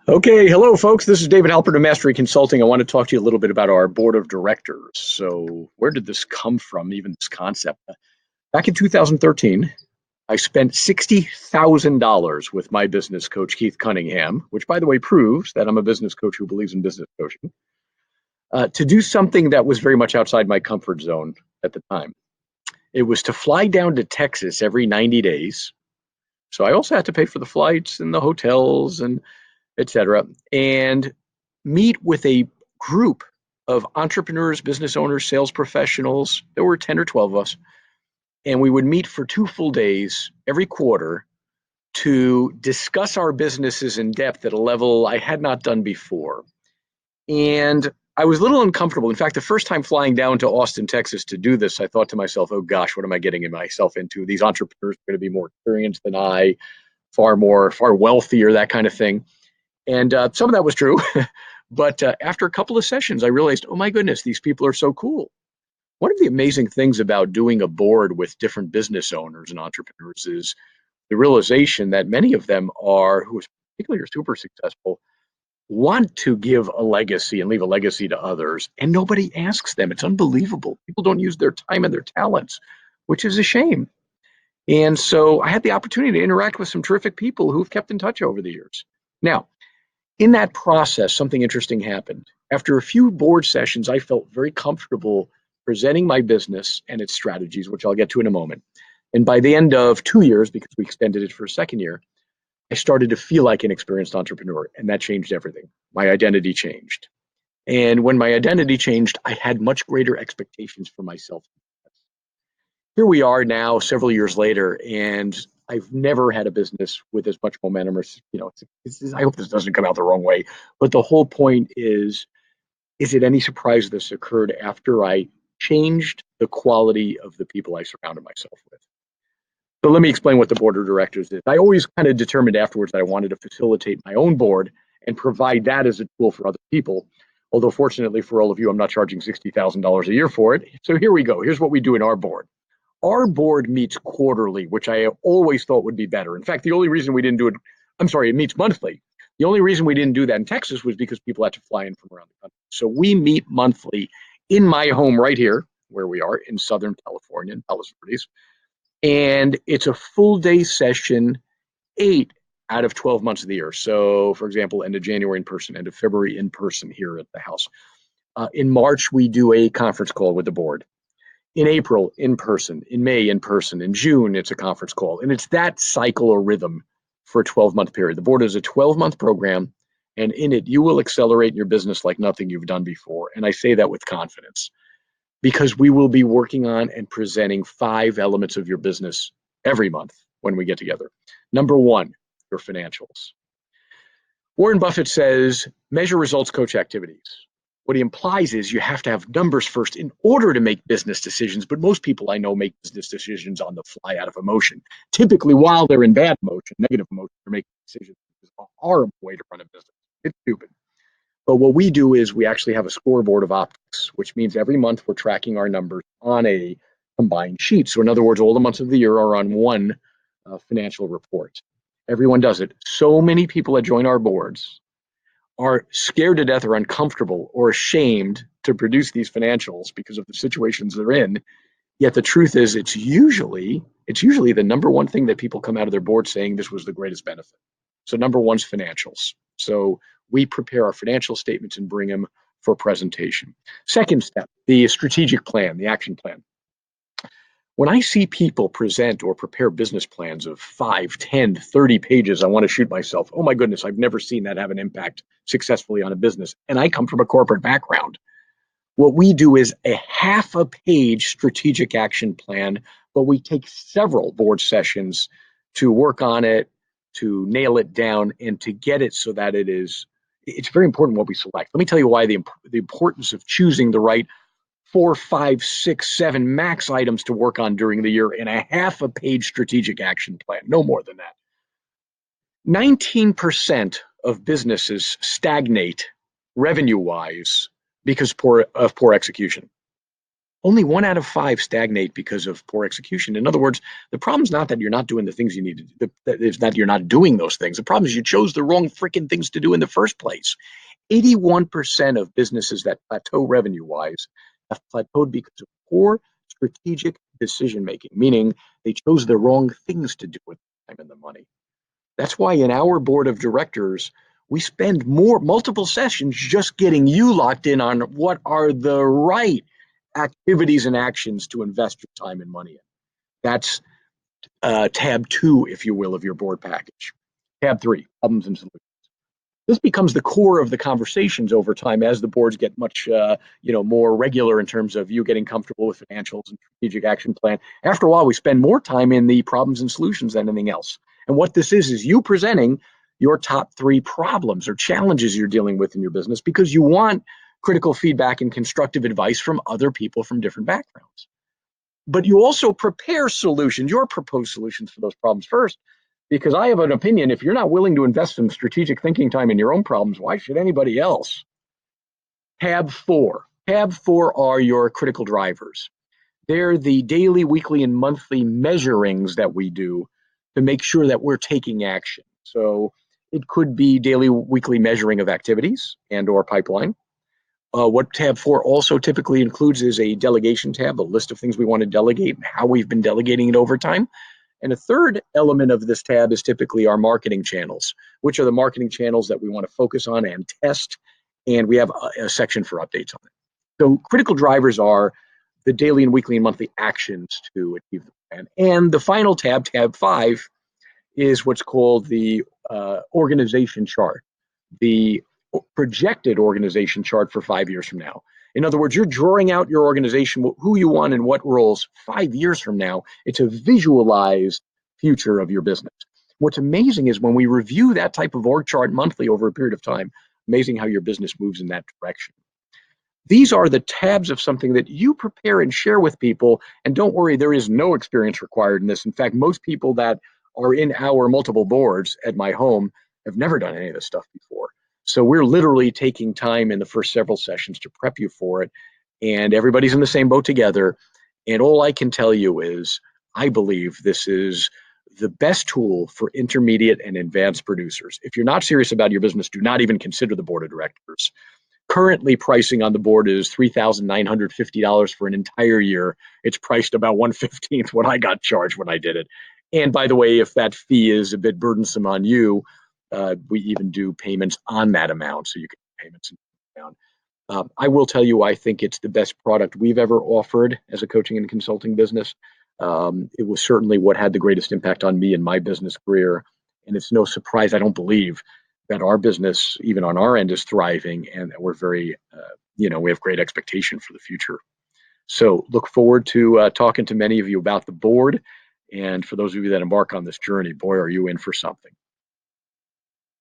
Okay, hello, folks. This is David Halpert of Mastery Consulting. I want to talk to you a little bit about our board of directors. So, where did this come from, even this concept? Back in 2013, I spent $60,000 with my business coach, Keith Cunningham, which, by the way, proves that I'm a business coach who believes in business coaching, to do something that was very much outside my comfort zone at the time. It was to fly down to Texas every 90 days. So, I also had to pay for the flights and the hotels and etc., and meet with a group of entrepreneurs, business owners, sales professionals. There were 10 or 12 of us, and we would meet for 2 full days every quarter to discuss our businesses in depth at a level I had not done before. And I was a little uncomfortable. In fact, the first time flying down to Austin, Texas to do this, I thought to myself, oh gosh, what am I getting myself into? These entrepreneurs are going to be more experienced than I, far wealthier, that kind of thing. And some of that was true. But after a couple of sessions, I realized, oh my goodness, these people are so cool. One of the amazing things about doing a board with different business owners and entrepreneurs is the realization that many of them are, who particularly are super successful, want to give a legacy and leave a legacy to others, and nobody asks them. It's unbelievable. People don't use their time and their talents, which is a shame. And so I had the opportunity to interact with some terrific people who've kept in touch over the years. Now, in that process, something interesting happened. After a few board sessions, I felt very comfortable presenting my business and its strategies, which I'll get to in a moment. And by the end of 2 years, because we extended it for a second year, I started to feel like an experienced entrepreneur, and that changed everything. My identity changed. And when my identity changed, I had much greater expectations for myself. Here we are now, several years later, and I've never had a business with as much momentum. Or I hope this doesn't come out the wrong way, but the whole point is it any surprise this occurred after I changed the quality of the people I surrounded myself with? So let me explain what the board of directors is. I always kind of determined afterwards that I wanted to facilitate my own board and provide that as a tool for other people. Although fortunately for all of you, I'm not charging $60,000 a year for it. So here we go. Here's what we do in our board. Our board meets quarterly, which I always thought would be better. In fact, the only reason we didn't do it, I'm sorry, it meets monthly. The only reason we didn't do that in Texas was because people had to fly in from around the country. So we meet monthly in my home right here, where we are in Southern California, in Palos Verdes. And it's a full day session, 8 out of 12 months of the year. So, for example, end of January in person, end of February in person here at the house. In March, we do a conference call with the board. In April, in person. In May, in person. In June, it's a conference call. And it's that cycle or rhythm for a 12-month period. The board is a 12-month program, and in it, you will accelerate your business like nothing you've done before. And I say that with confidence because we will be working on and presenting 5 elements of your business every month when we get together. Number one, your financials. Warren Buffett says, measure results, coach activities. What he implies is you have to have numbers first in order to make business decisions. But most people I know make business decisions on the fly out of emotion. Typically, while they're in bad emotion, negative emotion, they're making decisions. It's a horrible way to run a business. It's stupid. But what we do is we actually have a scoreboard of optics, which means every month we're tracking our numbers on a combined sheet. So, in other words, all the months of the year are on one financial report. Everyone does it. So many people that join our boards are scared to death or uncomfortable or ashamed to produce these financials because of the situations they're in. Yet the truth is it's usually the number one thing that people come out of their board saying this was the greatest benefit. So number one's financials. So we prepare our financial statements and bring them for presentation. Second step, the strategic plan, the action plan. When I see people present or prepare business plans of 5, 10, 30 pages, I want to shoot myself. Oh my goodness, I've never seen that have an impact successfully on a business. And I come from a corporate background. What we do is a half a page strategic action plan, but we take several board sessions to work on it, to nail it down, and to get it so that it's very important what we select. Let me tell you why the importance of choosing the right 4, 5, 6, 7 max items to work on during the year in a half a page strategic action plan, no more than that. 19% of businesses stagnate revenue wise because of poor execution. only 1 out of 5 stagnate because of poor execution. In other words, the problem is not that you're not doing the things you need to do. It's not you're not doing those things. The problem is you chose the wrong freaking things to do in the first place. 81% of businesses that plateau revenue-wise have plateaued because of poor strategic decision making, meaning they chose the wrong things to do with the time and the money. That's why in our board of directors, we spend multiple sessions just getting you locked in on what are the right activities and actions to invest your time and money in. That's tab 2, if you will, of your board package. Tab 3, problems and solutions. This becomes the core of the conversations over time as the boards get much more regular in terms of you getting comfortable with financials and strategic action plan. After a while, we spend more time in the problems and solutions than anything else. And what this is you presenting your top 3 problems or challenges you're dealing with in your business because you want critical feedback and constructive advice from other people from different backgrounds. But you also prepare solutions, your proposed solutions for those problems first, because I have an opinion. If you're not willing to invest some strategic thinking time in your own problems, why should anybody else? Tab 4. Tab 4 are your critical drivers. They're the daily, weekly, and monthly measurings that we do to make sure that we're taking action. So it could be daily, weekly measuring of activities and or pipeline. What tab 4 also typically includes is a delegation tab, a list of things we want to delegate and how we've been delegating it over time. And a third element of this tab is typically our marketing channels, which are the marketing channels that we want to focus on and test. And we have a section for updates on it. So critical drivers are the daily and weekly and monthly actions to achieve the plan. And the final tab, tab 5, is what's called the organization chart, the projected organization chart for 5 years from now. In other words, you're drawing out your organization, who you want and what roles 5 years from now. It's a visualized future of your business. What's amazing is when we review that type of org chart monthly over a period of time, amazing how your business moves in that direction. These are the tabs of something that you prepare and share with people. And don't worry, there is no experience required in this. In fact, most people that are in our multiple boards at my home have never done any of this stuff before. So we're literally taking time in the first several sessions to prep you for it. And everybody's in the same boat together. And all I can tell you is I believe this is the best tool for intermediate and advanced producers. If you're not serious about your business, do not even consider the board of directors. Currently, pricing on the board is $3,950 for an entire year. It's priced about 1/15th what I got charged when I did it. And by the way, if that fee is a bit burdensome on you, we even do payments on that amount, so you can do payments down. I will tell you, I think it's the best product we've ever offered as a coaching and consulting business. It was certainly what had the greatest impact on me in my business career. And it's no surprise, I don't believe, that our business, even on our end, is thriving and that we're very, we have great expectation for the future. So look forward to talking to many of you about the board. And for those of you that embark on this journey, boy, are you in for something.